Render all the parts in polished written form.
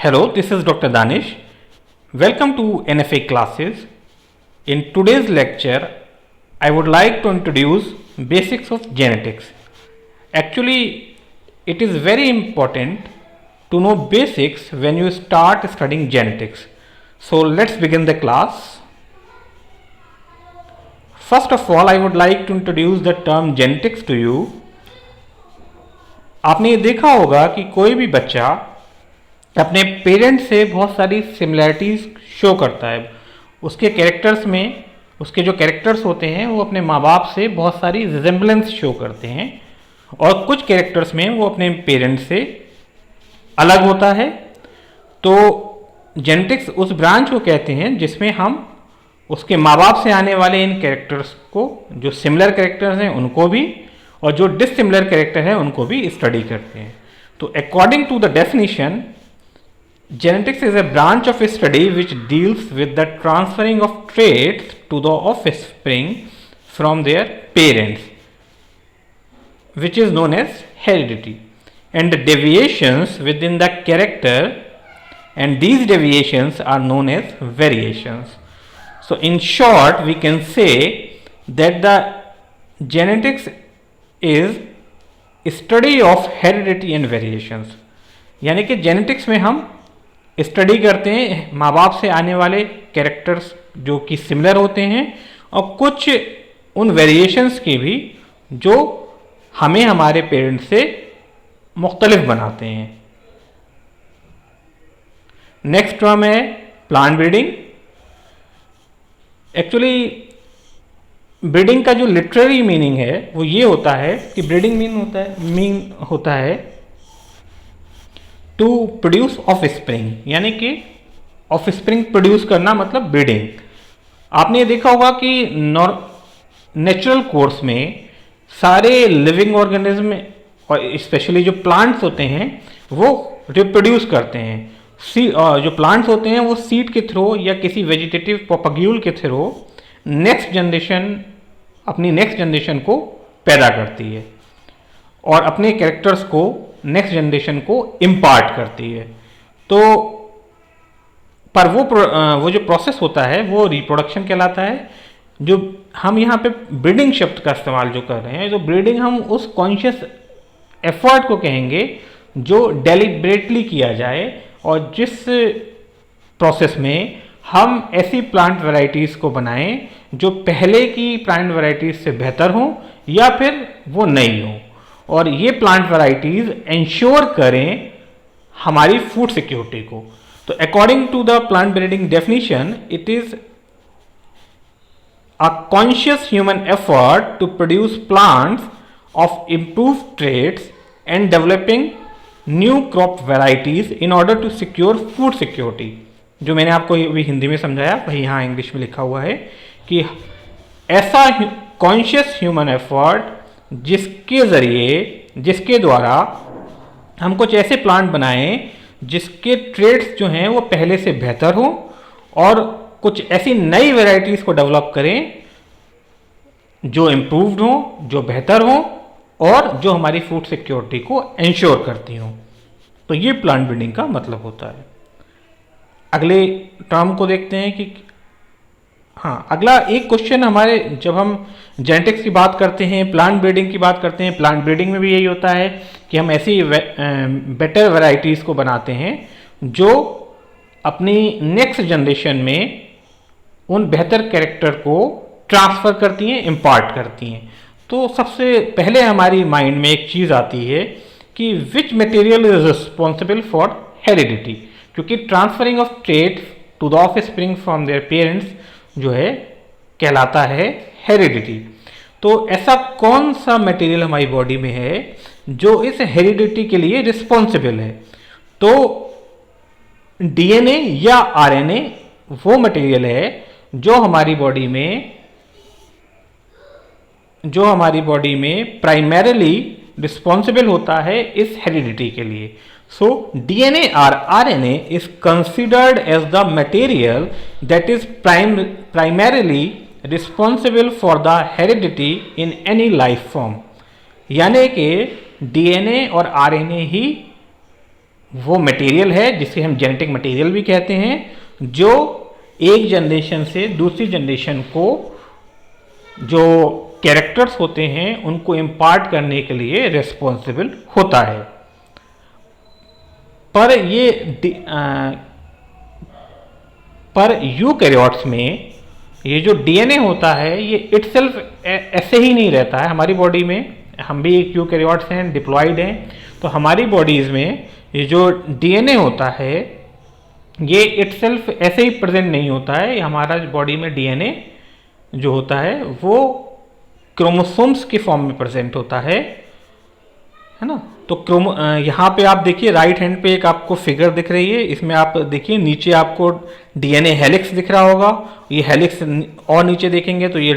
Hello, this is Dr. Danish. Welcome to NFA classes. In today's lecture, I would like to introduce basics of genetics. Actually, it is very important to know basics when you start studying genetics. So let's begin the class. First of all, I would like to introduce the term genetics to you. आपने ये देखा होगा कि कोई भी बच्चा अपने parents से बहुत सारी सिमिलैरिटीज़ शो करता है। उसके कैरेक्टर्स में उसके जो कैरेक्टर्स होते हैं वो अपने माँ बाप से बहुत सारी रिजेम्बलेंस शो करते हैं और कुछ कैरेक्टर्स में वो अपने पेरेंट्स से अलग होता है। तो जेनेटिक्स उस ब्रांच को कहते हैं जिसमें हम उसके माँ बाप से आने वाले इन कैरेक्टर्स को, जो सिमिलर कैरेक्टर्स हैं उनको भी और जो डिसिमिलर कैरेक्टर हैं उनको भी स्टडी करते हैं। तो according to the definition, genetics is a branch of study which deals with the transferring of traits to the offspring from their parents, which is known as heredity, and the deviations within the character, and these deviations are known as variations. So in short, we can say that the genetics is study of heredity and variations. यानी कि genetics में हम study करते हैं माँ बाप से आने वाले कैरेक्टर्स जो कि सिमिलर होते हैं और कुछ उन वेरिएशंस के भी जो हमें हमारे पेरेंट्स से मुख्तलिफ बनाते हैं। नेक्स्ट टर्म है प्लांट ब्रीडिंग। एक्चुअली ब्रीडिंग का जो लिटरेरी मीनिंग है वो ये होता है कि ब्रीडिंग मीन होता है टू प्रोड्यूस ऑफ स्प्रिंग, यानी कि ऑफ स्प्रिंग प्रोड्यूस करना मतलब ब्रीडिंग। आपने ये देखा होगा कि नेचुरल कोर्स में सारे लिविंग ऑर्गेनिज्म और स्पेशली जो प्लांट्स होते हैं वो रिप्रोड्यूस करते हैं। जो प्लांट्स होते हैं वो सीड के थ्रू या किसी वेजिटेटिव प्रोपग्यूल के थ्रू अपनी नेक्स्ट जनरेशन को पैदा करती है और अपने कैरेक्टर्स को नेक्स्ट जनरेशन को इम्पार्ट करती है। तो पर वो जो प्रोसेस होता है वो रिप्रोडक्शन कहलाता है। जो हम यहाँ पे ब्रीडिंग शब्द का इस्तेमाल जो कर रहे हैं, तो ब्रीडिंग हम उस कॉन्शियस एफर्ट को कहेंगे जो डेलिब्रेटली किया जाए और जिस प्रोसेस में हम ऐसी प्लांट वैरायटीज़ को बनाएं जो पहले की प्लांट वैरायटीज़ से बेहतर हों या फिर वो नई हों, और ये प्लांट वैरायटीज इंश्योर करें हमारी फूड सिक्योरिटी को। तो according to the plant breeding definition, it is a conscious human effort to produce plants of improved traits and developing new crop varieties in order to secure food security. जो मैंने आपको अभी हिंदी में समझाया वही यहाँ इंग्लिश में लिखा हुआ है कि ऐसा कॉन्शियस ह्यूमन एफर्ट जिसके द्वारा हम कुछ ऐसे प्लांट बनाएं जिसके ट्रेड्स जो हैं वो पहले से बेहतर हों और कुछ ऐसी नई वैरायटीज़ को डेवलप करें जो इम्प्रूव्ड हों, जो बेहतर हों और जो हमारी फूड सिक्योरिटी को इंश्योर करती हों। तो ये प्लांट ब्रीडिंग का मतलब होता है। अगले टर्म को देखते हैं कि हाँ, अगला एक क्वेश्चन हमारे जब हम जेनेटिक्स की बात करते हैं, प्लांट ब्रीडिंग की बात करते हैं, प्लांट ब्रीडिंग में भी यही होता है कि हम ऐसी बेटर वैरायटीज़ को बनाते हैं जो अपनी नेक्स्ट जनरेशन में उन बेहतर कैरेक्टर को ट्रांसफ़र करती हैं, इम्पार्ट करती हैं। तो सबसे पहले हमारी माइंड में एक चीज़ आती है कि which material is responsible for heredity, क्योंकि transferring of traits to the offspring from their parents जो है कहलाता है हेरिडिटी। तो ऐसा कौन सा मटेरियल हमारी बॉडी में है जो इस हेरिडिटी के लिए रिस्पॉन्सिबल है? तो डीएनए या आरएनए वो मटेरियल है जो हमारी बॉडी में प्राइमरीली रिस्पॉन्सिबल होता है इस हेरिडिटी के लिए। So DNA or RNA is considered as the material that is primarily responsible for the heredity in any life form। यानी कि DNA और RNA ही वो मटेरियल है जिसे हम जेनेटिक मटेरियल भी कहते हैं, जो एक जनरेशन से दूसरी जनरेशन को जो कैरेक्टर्स होते हैं उनको इम्पार्ट करने के लिए रिस्पॉन्सिबल होता है। पर यूकैरियोट्स में ये जो डीएनए होता है ये इटसेल्फ ऐसे ही नहीं रहता है। हमारी बॉडी में, हम भी एक यूकैरियोट्स हैं, डिप्लॉयड हैं, तो हमारी बॉडीज़ में ये जो डीएनए होता है ये इटसेल्फ ऐसे ही प्रेजेंट नहीं होता है। हमारा बॉडी में डीएनए जो होता है वो क्रोमोसोम्स के फॉर्म में प्रेजेंट होता है ना। तो यहाँ पे आप देखिए राइट हैंड पे एक आपको फिगर दिख रही है, इसमें आप देखिए नीचे आपको डीएनए हेलिक्स दिख रहा होगा। ये हेलिक्स और नीचे देखेंगे तो ये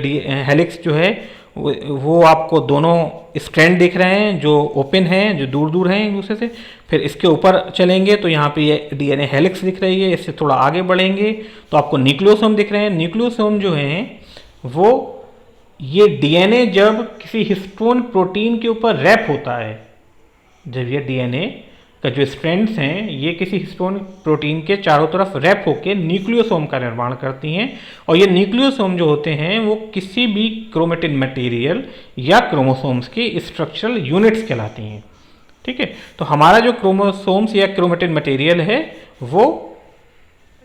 हेलिक्स जो है वो आपको दोनों स्ट्रैंड दिख रहे हैं जो ओपन हैं, जो दूर दूर हैं एक दूसरे से। फिर इसके ऊपर चलेंगे तो यहाँ पे ये डीएनए हेलिक्स दिख रही है। इससे थोड़ा आगे बढ़ेंगे तो आपको न्यूक्लियोसोम दिख रहे हैं। न्यूक्लियोसोम जो हैं वो ये डीएनए जब किसी हिस्टोन प्रोटीन के ऊपर रैप होता है, जब ये डीएनए का जो स्ट्रैंड्स हैं ये किसी हिस्टोन प्रोटीन के चारों तरफ रैप होकर न्यूक्लियोसोम का निर्माण करती हैं। और ये न्यूक्लियोसोम जो होते हैं वो किसी भी क्रोमेटिन मटेरियल या क्रोमोसोम्स की स्ट्रक्चरल यूनिट्स कहलाती हैं। ठीक है, तो हमारा जो क्रोमोसोम्स या क्रोमेटिन मटेरियल है वो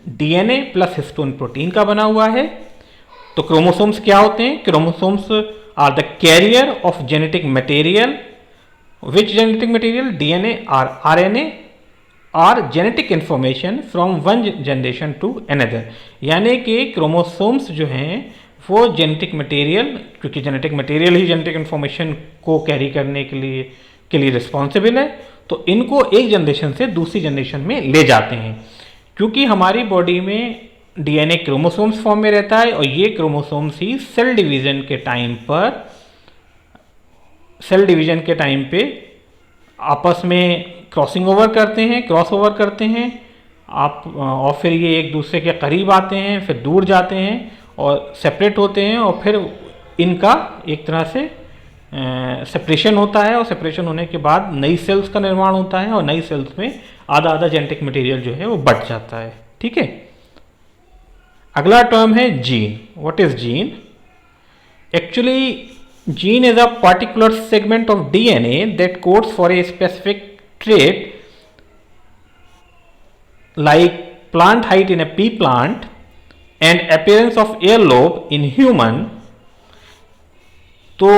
डीएनए प्लस हिस्टोन प्रोटीन का बना हुआ है। तो क्रोमोसोम्स क्या होते हैं? Chromosomes are the carrier of genetic material. Which genetic material? DNA or RNA or genetic information from one generation to another। यानी कि क्रोमोसोम्स जो हैं वो जेनेटिक मटेरियल, क्योंकि जेनेटिक मटेरियल ही जेनेटिक इन्फॉर्मेशन को कैरी करने के लिए रिस्पॉन्सिबल है, तो इनको एक जनरेशन से दूसरी जनरेशन में ले जाते हैं। क्योंकि हमारी बॉडी में डीएनए क्रोमोसोम्स फॉर्म में रहता है और ये क्रोमोसोम्स ही सेल डिवीजन के टाइम पे आपस में क्रॉसिंग ओवर करते हैं, क्रॉस ओवर करते हैं और फिर ये एक दूसरे के करीब आते हैं, फिर दूर जाते हैं और सेपरेट होते हैं, और फिर इनका एक तरह से सेपरेशन होता है, और सेपरेशन होने के बाद नई सेल्स का निर्माण होता है, और नई सेल्स में आधा आधा जेनेटिक मटेरियल जो है वो बढ़ जाता है। ठीक है, अगला टर्म है gene. What is gene? Actually gene is a particular segment of DNA that codes for a specific trait like plant height in a pea plant and appearance of earlobe in human। तो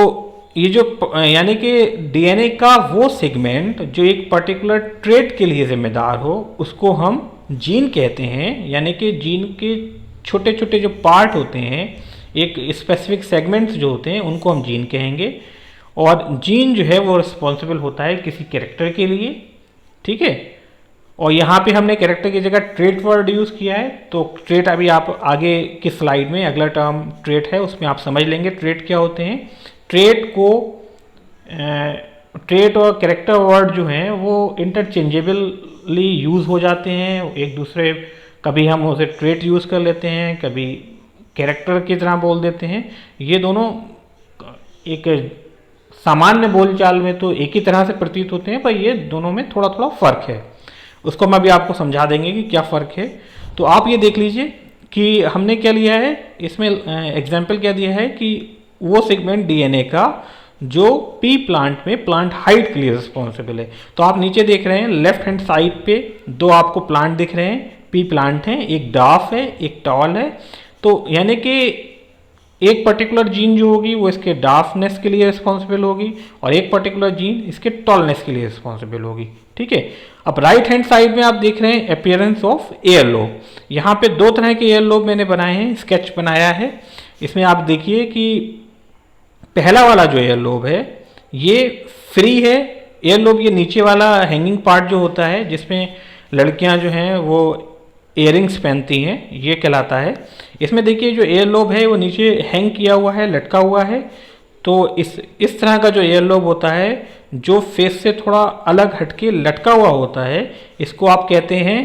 ये जो यानी कि DNA का वो segment जो एक particular trait के लिए जिम्मेदार हो उसको हम जीन कहते हैं। यानी कि जीन के छोटे छोटे जो पार्ट होते हैं, एक स्पेसिफिक सेगमेंट्स जो होते हैं, उनको हम जीन कहेंगे। और जीन जो है वो रिस्पॉन्सिबल होता है किसी कैरेक्टर के लिए। ठीक है, और यहाँ पे हमने कैरेक्टर की जगह ट्रेट वर्ड यूज़ किया है। तो ट्रेट अभी आप आगे की स्लाइड में अगला टर्म ट्रेट है उसमें आप समझ लेंगे ट्रेट क्या होते हैं। ट्रेट और कैरेक्टर वर्ड जो हैं वो इंटरचेंजेबली यूज़ हो जाते हैं एक दूसरे। कभी हम उसे ट्रेट यूज़ कर लेते हैं, कभी कैरेक्टर की तरह बोल देते हैं। ये दोनों एक सामान्य बोलचाल में तो एक ही तरह से प्रतीत होते हैं, पर ये दोनों में थोड़ा थोड़ा फ़र्क है। उसको हम अभी आपको समझा देंगे कि क्या फ़र्क है। तो आप ये देख लीजिए कि हमने क्या लिया है इसमें, एग्जाम्पल क्या दिया है कि वो सेगमेंट डीएनए का जो पी प्लांट में प्लांट हाइट के लिए रिस्पॉन्सिबल है। तो आप नीचे देख रहे हैं लेफ्ट हैंड साइड पे दो आपको प्लांट दिख रहे हैं, पी प्लांट हैं, एक डाफ है एक टॉल है। तो यानी कि एक पर्टिकुलर जीन जो होगी वो इसके डार्कनेस के लिए रिस्पॉन्सिबल होगी और एक पर्टिकुलर जीन इसके टॉलनेस के लिए रिस्पॉन्सिबल होगी। ठीक है, अब राइट हैंड साइड में आप देख रहे हैं अपीयरेंस ऑफ एयर लोब। यहाँ पे दो तरह के एयर लोब मैंने बनाए हैं, स्केच बनाया है। इसमें आप देखिए कि पहला वाला जो एयर लोब है ये फ्री है। एयर लोब ये नीचे वाला हैंगिंग पार्ट जो होता है जिसमें लड़कियां जो हैं वो इयरिंग्स पहनती हैं, ये कहलाता है। इसमें देखिए जो एयर लोब है वो नीचे हैंग किया हुआ है, लटका हुआ है। तो इस तरह का जो एयर लोब होता है जो फेस से थोड़ा अलग हटके लटका हुआ होता है, इसको आप कहते हैं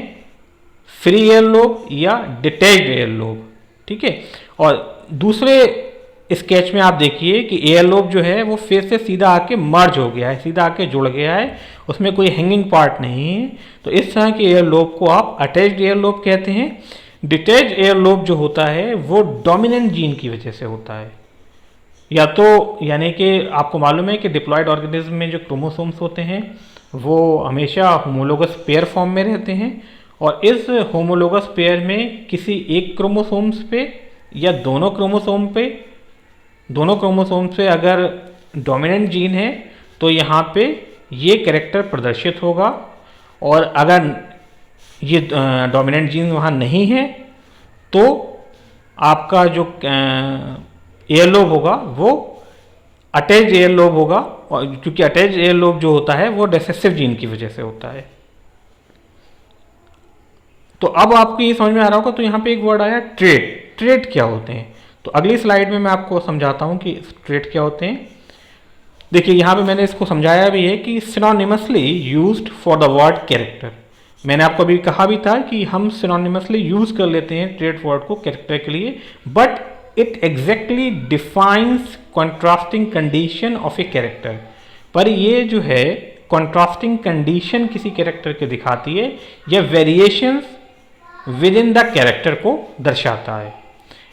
फ्री एयर लोब या डिटैच्ड एयर लोब। ठीक है, और दूसरे स्केच में आप देखिए कि एयर लोब जो है वो फेस से सीधा आके मर्ज हो गया है, सीधा आके जुड़ गया है, उसमें कोई हैंगिंग पार्ट नहीं है। तो इस तरह के एयर लोब को आप अटैच्ड एयर लोब कहते हैं। डिटैच्ड एयर लोब जो होता है वो डोमिनेंट जीन की वजह से होता है, या तो यानी कि आपको मालूम है कि डिप्लॉयड ऑर्गेनिज्म में जो क्रोमोसोम्स होते हैं वो हमेशा होमोलोगस पेयर फॉर्म में रहते हैं, और इस होमोलोगस पेयर में किसी एक क्रोमोसोम्स पे या दोनों क्रोमोसोम्स पे अगर डोमिनेंट जीन है तो यहाँ पे ये कैरेक्टर प्रदर्शित होगा, और अगर ये डोमिनेंट जीन वहाँ नहीं है तो आपका जो एयर लोब होगा वो अटैच एयर लोब होगा, और क्योंकि अटैच एयर लोब जो होता है वो रिसेसिव जीन की वजह से होता है। तो अब आपको ये समझ में आ रहा होगा। तो यहाँ पे एक वर्ड आया ट्रेट। ट्रेट क्या होते हैं? तो अगली स्लाइड में मैं आपको समझाता हूँ कि ट्रेट क्या होते हैं। देखिए यहाँ पे मैंने इसको समझाया भी है कि synonymously used for the word character. मैंने आपको अभी कहा भी था कि हम सिनोनिमसली यूज कर लेते हैं ट्रेट वर्ड को कैरेक्टर के लिए, but it exactly defines contrasting condition of a character. पर ये जो है कॉन्ट्रास्टिंग कंडीशन किसी कैरेक्टर के दिखाती है, या variations within the character को दर्शाता है।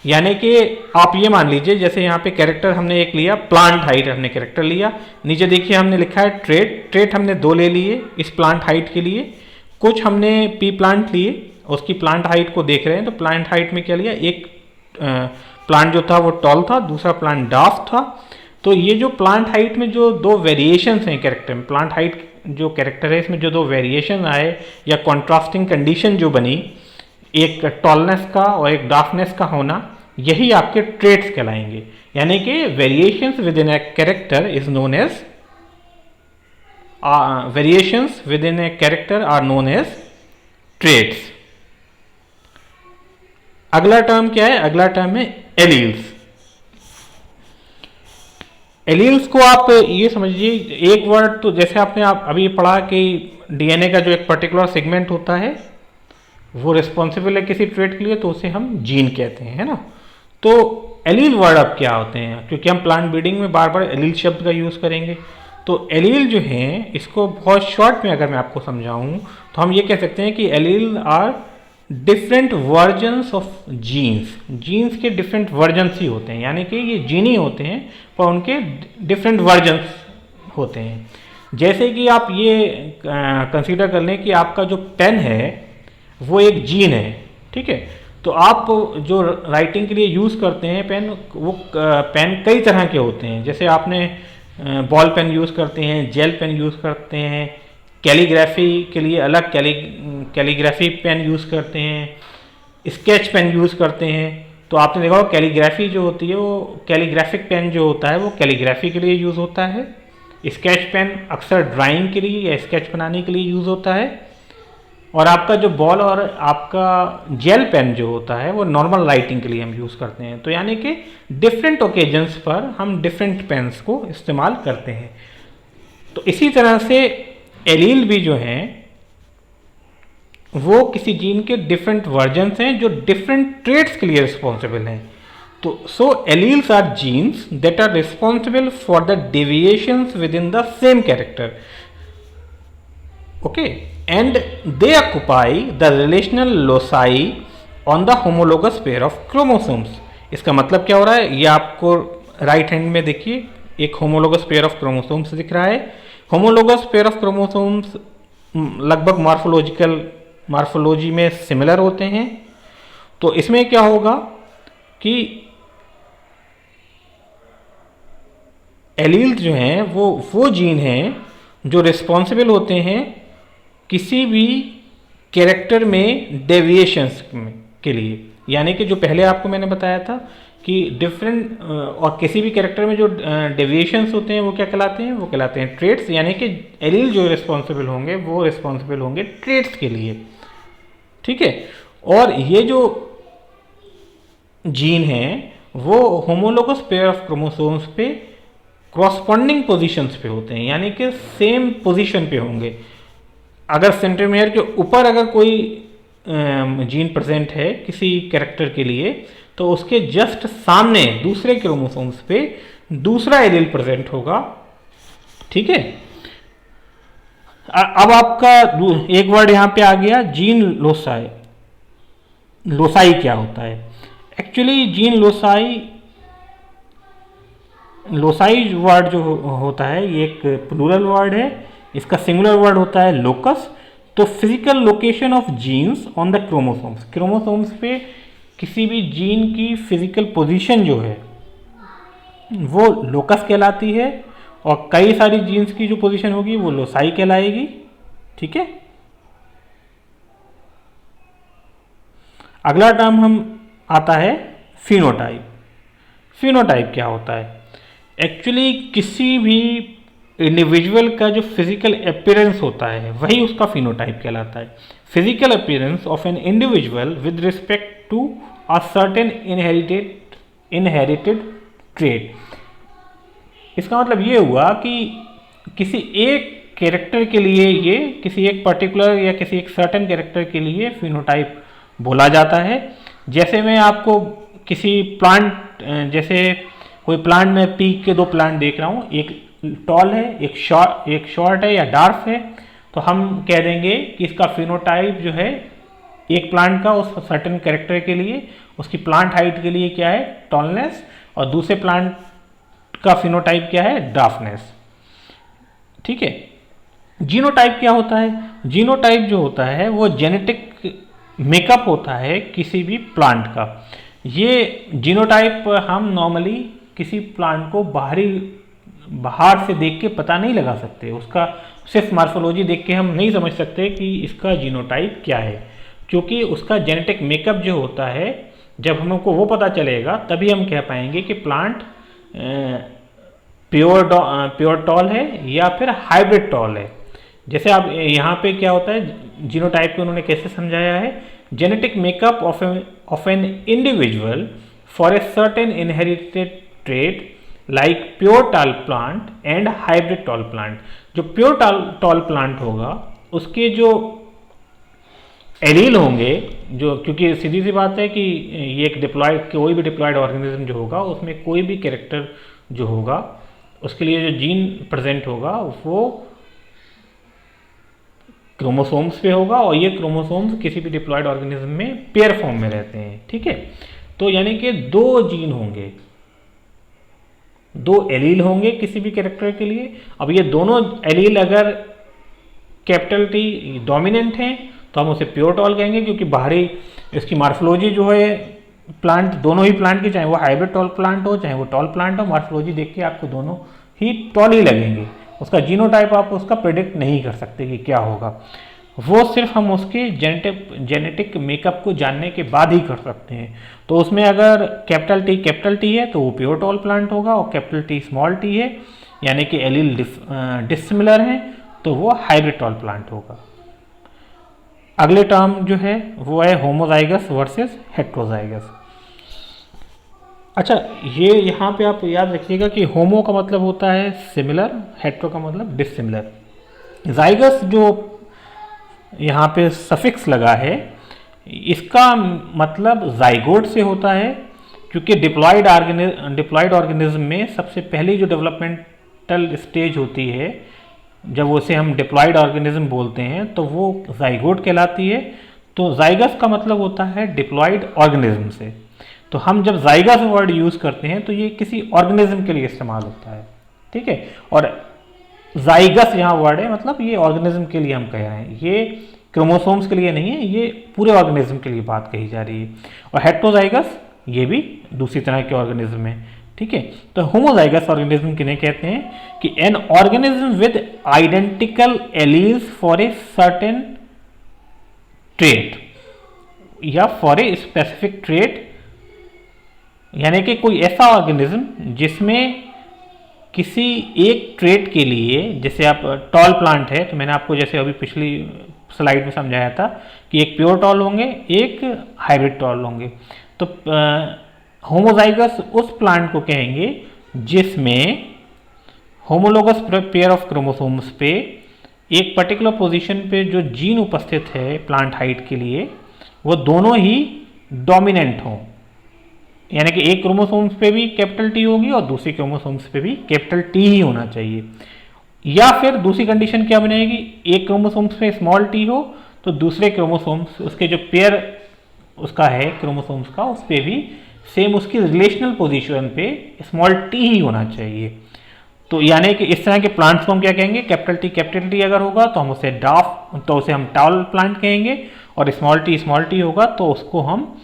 यानी कि आप ये मान लीजिए, जैसे यहाँ पे कैरेक्टर हमने एक लिया, प्लांट हाइट हमने कैरेक्टर लिया, नीचे देखिए हमने लिखा है ट्रेट। ट्रेट हमने 2 ले लिए इस प्लांट हाइट के लिए, कुछ हमने पी प्लांट लिए, उसकी प्लांट हाइट को देख रहे हैं। तो प्लांट हाइट में क्या लिया, एक प्लांट जो था वो टॉल था, दूसरा प्लांट डाफ था। तो ये जो प्लांट हाइट में जो 2 वेरिएशंस हैं कैरेक्टर में, प्लांट हाइट जो कैरेक्टर है इसमें जो 2 वेरिएशन आए या कॉन्ट्रास्टिंग कंडीशन जो बनी, एक टॉलनेस का और एक डार्कनेस का होना, यही आपके ट्रेट्स कहलाएंगे। यानी कि variations within a character is known as variations within a character are known as traits. अगला टर्म क्या है? अगला टर्म है एलील्स। एलील्स को आप ये समझिए, एक वर्ड तो जैसे आपने आप अभी पढ़ा कि डीएनए का जो एक पर्टिकुलर सेगमेंट होता है वो रिस्पॉन्सिबल है किसी ट्रेट के लिए, तो उसे हम जीन कहते हैं, है ना। तो एलील वर्ड अब क्या होते हैं, क्योंकि हम प्लांट ब्रीडिंग में बार बार एलील शब्द का यूज़ करेंगे। तो एलील जो हैं, इसको बहुत शॉर्ट में अगर मैं आपको समझाऊं तो हम ये कह सकते हैं कि allele are different versions of genes. Genes के डिफरेंट वर्जन्स ही होते हैं, यानी कि ये जीन ही होते हैं पर उनके डिफरेंट वर्जन्स होते हैं। जैसे कि आप ये कंसीडर कर लें कि आपका जो पेन है वो एक जीन है, ठीक है। तो आप जो राइटिंग के लिए यूज़ करते हैं पेन, वो पेन कई तरह के होते हैं। जैसे आपने बॉल पेन यूज़ करते हैं, जेल पेन यूज़ करते हैं, कैलीग्राफी के लिए अलग कैलीग्राफी पेन यूज़ करते हैं, स्केच पेन यूज़ करते हैं। तो आपने देखा कैलीग्राफी जो होती है वो कैलीग्राफिक पेन जो होता है वो कैलीग्राफी के लिए यूज़ होता है। स्केच पेन अक्सर ड्राइंग के लिए या स्केच बनाने के लिए यूज़ होता है। और आपका जो बॉल और आपका जेल पेन जो होता है वो नॉर्मल राइटिंग के लिए हम यूज़ करते हैं। तो यानी कि डिफरेंट ओकेजन्स पर हम डिफरेंट पेन्स को इस्तेमाल करते हैं। तो इसी तरह से एलील भी जो हैं वो किसी जीन के डिफरेंट वर्जन्स हैं जो डिफरेंट ट्रेट्स के लिए रिस्पॉन्सिबल हैं। तो so alleles are genes that are responsible for the deviations within the same character, okay, and they occupy the relational loci on the homologous pair of chromosomes। इसका मतलब क्या हो रहा है, ये आपको राइट हैंड में देखिए एक होमोलोगस पेयर ऑफ क्रोमोसोम्स दिख रहा है। होमोलोगस पेयर ऑफ क्रोमोसोम्स लगभग मॉर्फोलॉजी में सिमिलर होते हैं। तो इसमें क्या होगा कि एलील्स जो हैं वो जीन हैं जो रिस्पॉन्सिबल होते हैं किसी भी कैरेक्टर में डेविएशंस के लिए। यानी कि जो पहले आपको मैंने बताया था कि डिफरेंट और किसी भी कैरेक्टर में जो डेविएशंस होते हैं वो क्या कहलाते हैं, वो कहलाते हैं ट्रेट्स। यानी कि एलील जो रिस्पॉन्सिबल होंगे वो रिस्पॉन्सिबल होंगे ट्रेट्स के लिए, ठीक है। और ये जो जीन हैं वो होमोलोगस पेयर ऑफ क्रोमोसोम्स पे क्रॉसपॉन्डिंग पोजीशंस पे होते हैं, यानी कि सेम पोजीशन पे होंगे। अगर सेंट्रोमियर के ऊपर अगर कोई जीन प्रेजेंट है किसी कैरेक्टर के लिए तो उसके जस्ट सामने दूसरे क्रोमोसोम्स पे दूसरा एलील प्रेजेंट होगा। ठीक है, अब आपका एक वर्ड यहां पे आ गया, जीन लोसाई। लोसाई क्या होता है? Actually gene loci, loci word जो होता है ये एक प्लूरल वर्ड है, इसका सिंगुलर वर्ड होता है लोकस। तो physical location of genes on the chromosomes, chromosomes पे किसी भी जीन की फिजिकल पोजीशन जो है वो लोकस कहलाती है, और कई सारी जीन्स की जो पोजीशन होगी वो लोसाई कहलाएगी। ठीक है, अगला टर्म हम आता है फिनोटाइप। फिनोटाइप क्या होता है? एक्चुअली किसी भी इंडिविजुअल का जो फिजिकल अपीयरेंस होता है वही उसका फिनोटाइप कहलाता है। Physical appearance of an individual with respect to a certain inherited trait. इसका मतलब ये हुआ कि किसी एक कैरेक्टर के लिए, ये किसी एक पर्टिकुलर या किसी एक सर्टेन कैरेक्टर के लिए फिनोटाइप बोला जाता है। जैसे मैं आपको किसी प्लांट, जैसे कोई प्लांट में पीक के दो प्लांट देख रहा हूँ, एक टॉल है एक शॉर्ट है या डार्क है, तो हम कह देंगे कि इसका फिनोटाइप जो है एक प्लांट का उस सर्टेन कैरेक्टर के लिए उसकी प्लांट हाइट के लिए क्या है? टॉलनेस, और दूसरे प्लांट का फिनोटाइप क्या है? ड्राफ्टनेस। ठीक है, जीनोटाइप क्या होता है? जीनोटाइप जो होता है वो जेनेटिक मेकअप होता है किसी भी प्लांट का। ये जीनोटाइप हम नॉर्मली किसी प्लांट को बाहर से देख के पता नहीं लगा सकते, उसका सिर्फ मार्फोलॉजी देख के हम नहीं समझ सकते कि इसका जीनोटाइप क्या है, क्योंकि उसका जेनेटिक मेकअप जो होता है, जब हमको वो पता चलेगा तभी हम कह पाएंगे कि प्लांट प्योर टॉल है या फिर हाइब्रिड टॉल है। जैसे आप यहाँ पे क्या होता है, जीनोटाइप को उन्होंने कैसे समझाया है? Genetic makeup of an individual for a certain inherited trait like pure tall plant and hybrid tall plant. जो प्योर टॉल प्लांट होगा उसके जो एलील होंगे, जो, क्योंकि सीधी सी बात है कि ये एक डिप्लॉयड, कोई भी डिप्लॉयड ऑर्गेनिज्म जो होगा उसमें कोई भी कैरेक्टर जो होगा उसके लिए जो जीन प्रेजेंट होगा वो क्रोमोसोम्स पे होगा, और ये क्रोमोसोम्स किसी भी डिप्लॉयड ऑर्गेनिज्म में पेयर फॉर्म में रहते हैं। ठीक है, तो यानी कि दो जीन होंगे, दो एलील होंगे किसी भी कैरेक्टर के लिए। अब ये दोनों एलील अगर कैपिटल टी डोमिनेंट हैं तो हम उसे प्योर टॉल कहेंगे, क्योंकि बाहरी इसकी मार्फोलॉजी जो है प्लांट, दोनों ही प्लांट की, चाहे वो हाइब्रिड टॉल प्लांट हो चाहे वो टॉल प्लांट हो, मार्फोलॉजी देख के आपको दोनों ही टॉल ही लगेंगे। उसका जीनोटाइप आप उसका प्रेडिक्ट नहीं कर सकते कि क्या होगा, वो सिर्फ हम उसके जेनेटिक मेकअप को जानने के बाद ही कर सकते हैं। तो उसमें अगर कैपिटल टी है तो वो प्योर टॉल प्लांट होगा, और कैपिटल टी स्मॉल टी है यानी कि एलील डिसिमिलर है तो वो हाइब्रिड टॉल प्लांट होगा। अगले टर्म जो है वो है होमोजाइगस वर्सेस हेट्रोजाइगस। अच्छा, ये यहाँ पे आप याद रखिएगा कि होमो का मतलब होता है सिमिलर, हेट्रो का मतलब डिसिमिलर। जाइगस जो यहाँ पे सफिक्स लगा है इसका मतलब जाइगोट से होता है, क्योंकि डिप्लॉयड ऑर्गेनिज्म में सबसे पहली जो डेवलपमेंटल स्टेज होती है, जब उसे हम डिप्लॉयड ऑर्गेनिज्म बोलते हैं तो वो जाइगोट कहलाती है। तो जाइगस का मतलब होता है डिप्लॉयड ऑर्गेनिज्म से। तो हम जब जाइगस वर्ड यूज करते हैं तो ये किसी ऑर्गेनिज्म के लिए इस्तेमाल होता है। ठीक है, और जाइगस यहाँ वर्ड है, मतलब ये ऑर्गेनिज्म के लिए हम कह रहे हैं, ये क्रोमोसोम्स के लिए नहीं है, ये पूरे ऑर्गेनिज्म के लिए बात कही जा रही है। और हेट्रोजाइगस ये भी दूसरी तरह के ऑर्गेनिज्म है। ठीक है, तो होमोजाइगस ऑर्गेनिज्म किन्हें कहते हैं कि an organism with identical alleles for a certain trait या फॉर ए स्पेसिफिक ट्रेट, यानी कि कोई ऐसा ऑर्गेनिज्म जिसमें किसी एक ट्रेट के लिए, जैसे आप टॉल प्लांट है तो मैंने आपको जैसे अभी पिछली स्लाइड में समझाया था कि एक प्योर टॉल होंगे एक हाइब्रिड टॉल होंगे। तो होमोजाइगस उस प्लांट को कहेंगे जिसमें होमोलोगस पेयर ऑफ क्रोमोसोम्स पे एक पर्टिकुलर पोजीशन पे जो जीन उपस्थित है प्लांट हाइट के लिए वो दोनों ही डोमिनेंट हों। यानी कि एक क्रोमोसोम्स पे भी कैपिटल टी होगी और दूसरी क्रोमोसोम्स पे भी कैपिटल टी ही होना चाहिए। या फिर दूसरी कंडीशन क्या बनेगी, एक क्रोमोसोम्स पे स्मॉल टी हो तो दूसरे क्रोमोसोम्स उसके जो पेयर उसका है क्रोमोसोम्स का उस पर भी सेम उसकी रिलेशनल पोजीशन पे स्मॉल टी ही होना चाहिए। तो यानी कि इस तरह के प्लांट्स को हम क्या कहेंगे, कैपिटल टी अगर होगा तो हम उसे उसे हम टॉल प्लांट कहेंगे, और स्मॉल टी होगा तो उसको हम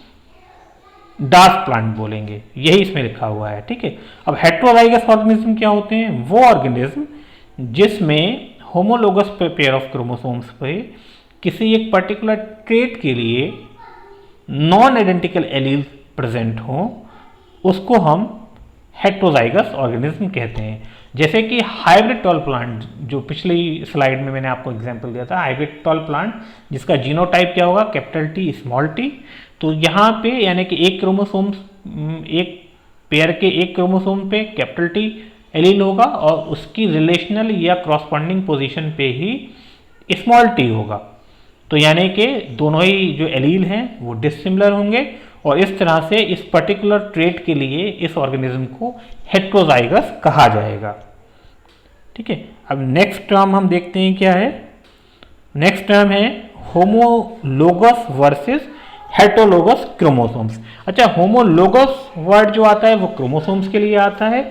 डार्क प्लांट बोलेंगे। यही इसमें लिखा हुआ है, ठीक है। अब हेट्रोजाइगस ऑर्गेनिज्म क्या होते हैं, वो ऑर्गेनिज्म जिसमें होमोलोगस पेयर ऑफ क्रोमोसोम्स पे किसी एक पर्टिकुलर ट्रेट के लिए नॉन आइडेंटिकल एलील प्रेजेंट हो, उसको हम हेट्रोजाइगस ऑर्गेनिज्म कहते हैं। जैसे कि हाइब्रिड टॉल प्लांट, जो पिछली स्लाइड में मैंने आपको एग्जांपल दिया था, हाइब्रिड टॉल प्लांट जिसका जीनोटाइप क्या होगा, कैपिटल टी स्मॉल टी। तो यहाँ पे यानी कि एक क्रोमोसोम, एक पेयर के एक क्रोमोसोम पे कैपिटल टी एलील होगा और उसकी रिलेशनल या क्रॉसपॉन्डिंग पोजीशन पे ही स्मॉल टी होगा। तो यानी कि दोनों ही जो एलील हैं वो डिसिमिलर होंगे, और इस तरह से इस पर्टिकुलर ट्रेट के लिए इस ऑर्गेनिज्म को हेट्रोजाइगस कहा जाएगा, ठीक है। अब नेक्स्ट टर्म हम देखते हैं क्या है। नेक्स्ट टर्म है होमोलोगस वर्सेस हेट्रोलोगस क्रोमोसोम्स। अच्छा, होमोलोगस वर्ड जो आता है वो क्रोमोसोम्स के लिए आता है।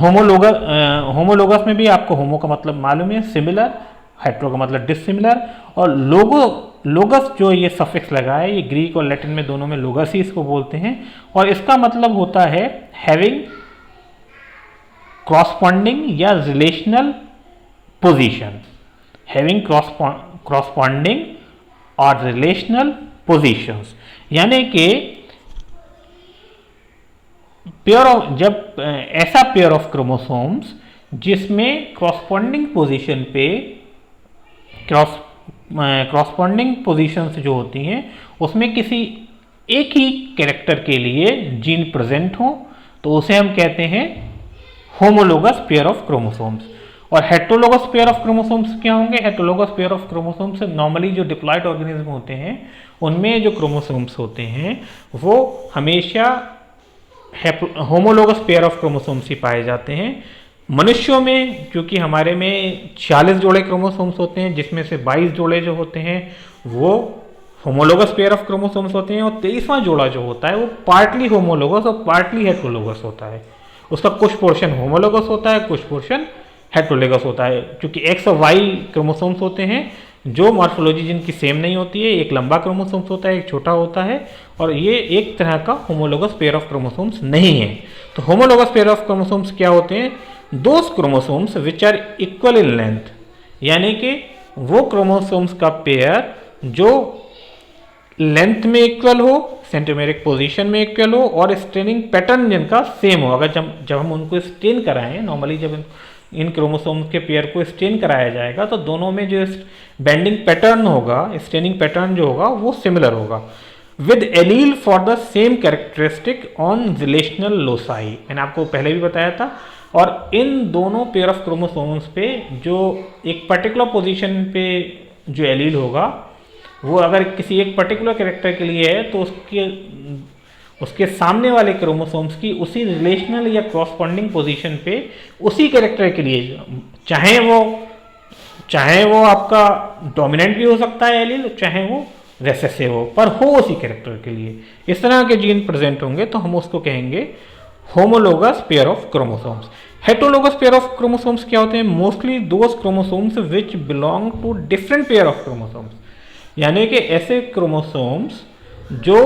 होमोलोगस में भी आपको होमो का मतलब मालूम है, सिमिलर, हेट्रो का मतलब डिसिमिलर, और लोगस जो ये सफिक्स लगा है, ये ग्रीक और लैटिन में दोनों में लोगस ही इसको बोलते हैं, और इसका मतलब होता है हैविंग क्रॉसपॉन्डिंग या रिलेशनल पोजीशन, हैविंग क्रॉसपॉन्डिंग और रिलेशनल पोजीशंस। यानी कि जब ऐसा पेयर क्रोमोसोम्स जिसमें क्रॉसपॉन्डिंग पोजीशन पे क्रॉसपॉन्डिंग पोजीशंस जो होती हैं उसमें किसी एक ही कैरेक्टर के लिए जीन प्रेजेंट हो, तो उसे हम कहते हैं होमोलोगस पेयर ऑफ क्रोमोसोम्स। और हेट्रोलोगस पेयर ऑफ क्रोमोसोम्स क्या होंगे, heterologous pair of chromosomes normally जो डिप्लॉयड ऑर्गेनिज्म होते हैं उनमें जो क्रोमोसोम्स होते हैं वो हमेशा होमोलोगस पेयर ऑफ क्रोमोसोम्स ही पाए जाते हैं। मनुष्यों में क्योंकि हमारे में 40 जोड़े क्रोमोसोम्स होते हैं, जिसमें से 22 जोड़े जो होते हैं वो होमोलोगस पेयर ऑफ क्रोमोसोम्स होते हैं, और 23वां जोड़ा जो होता है वो पार्टली होमोलोगस और पार्टली हेट्रोलोगस होता है। उसका कुछ पोर्शन होमोलोगस होता है, कुछ पोर्शन हेट्रोलोगस होता है। क्योंकि एक्स और वाई क्रोमोसोम्स होते हैं जो मॉर्फोलॉजी जिनकी सेम नहीं होती है, एक लंबा क्रोमोसोम्स होता है, एक छोटा होता है, और ये एक तरह का होमोलोगस पेयर ऑफ क्रोमोसोम्स नहीं है। तो होमोलोगस पेयर ऑफ क्रोमोसोम्स क्या होते हैं, those chromosomes which are equal in length, यानी कि वो क्रोमोसोम्स का पेयर जो लेंथ में इक्वल हो, सेंट्रोमेरिक पोजीशन में इक्वल हो, और स्ट्रेनिंग पैटर्न जिनका सेम हो। अगर जब हम उनको स्ट्रेन कराएं, नॉर्मली जब इन क्रोमोसोम्स के पेयर को स्ट्रेन कराया जाएगा तो दोनों में जो बेंडिंग पैटर्न होगा, स्ट्रेनिंग पैटर्न जो होगा वो सिमिलर होगा, with allele for the same characteristic on relational loci. मैंने आपको पहले भी बताया था। और इन दोनों पेयर ऑफ क्रोमोसोम्स पे जो एक पर्टिकुलर पोजीशन पे जो एलील होगा वो अगर किसी एक पर्टिकुलर कैरेक्टर के लिए है तो उसके सामने वाले क्रोमोसोम्स की उसी रिलेशनल या क्रॉसपॉन्डिंग पोजीशन पे उसी कैरेक्टर के लिए, चाहे वो आपका डोमिनेंट भी हो सकता है एलील, चाहे वो रेसेसिव हो, पर हो उसी कैरेक्टर के लिए, इस तरह के जीन प्रेजेंट होंगे तो हम उसको कहेंगे homologous pair of chromosomes. Heterologous pair of chromosomes क्या होते हैं, mostly those chromosomes which belong to different pair of chromosomes, यानी कि ऐसे क्रोमोसोम्स जो,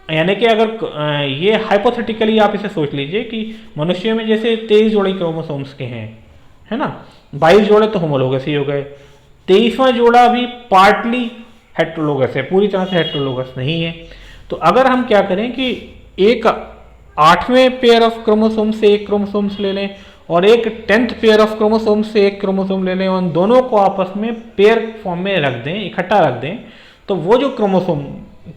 यानी कि अगर ये हाइपोथेटिकली आप इसे सोच लीजिए कि मनुष्य में जैसे 23 जोड़े क्रोमोसोम्स के हैं, है ना, 22 जोड़े तो होमोलोगस ही हो गए, 23वां जोड़ा भी पार्टली हेट्रोलोगस है, पूरी तरह से हेट्रोलोगस नहीं है। तो अगर हम क्या करें कि एक 8वें पेयर ऑफ क्रोमोसोम से एक क्रोमोसोम्स ले लें और एक 10th पेयर ऑफ क्रोमोसोम से एक क्रोमोसोम ले लें और उन दोनों को आपस में पेयर फॉर्म में रख दें, इकट्ठा रख दें, तो वो जो क्रोमोसोम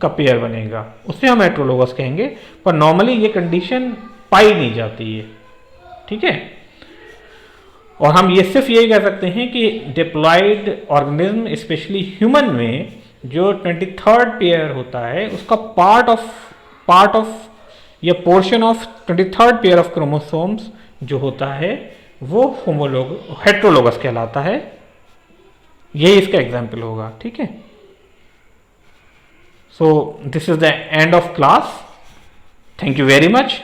का पेयर बनेगा उसे हम हेट्रोलोगस कहेंगे। पर नॉर्मली ये कंडीशन पाई नहीं जाती है, ठीक है। और हम ये सिर्फ यही कह सकते हैं कि डिप्लॉयड ऑर्गेनिज्म स्पेशली ह्यूमन में जो 23rd पेयर होता है उसका पार्ट ऑफ पार्ट ऑफ या portion of 23rd pair of chromosomes जो होता है वो हेट्रोलोगस कहलाता है। ये इसका एग्जाम्पल होगा, ठीक है। So this is the end of class. Thank you very much.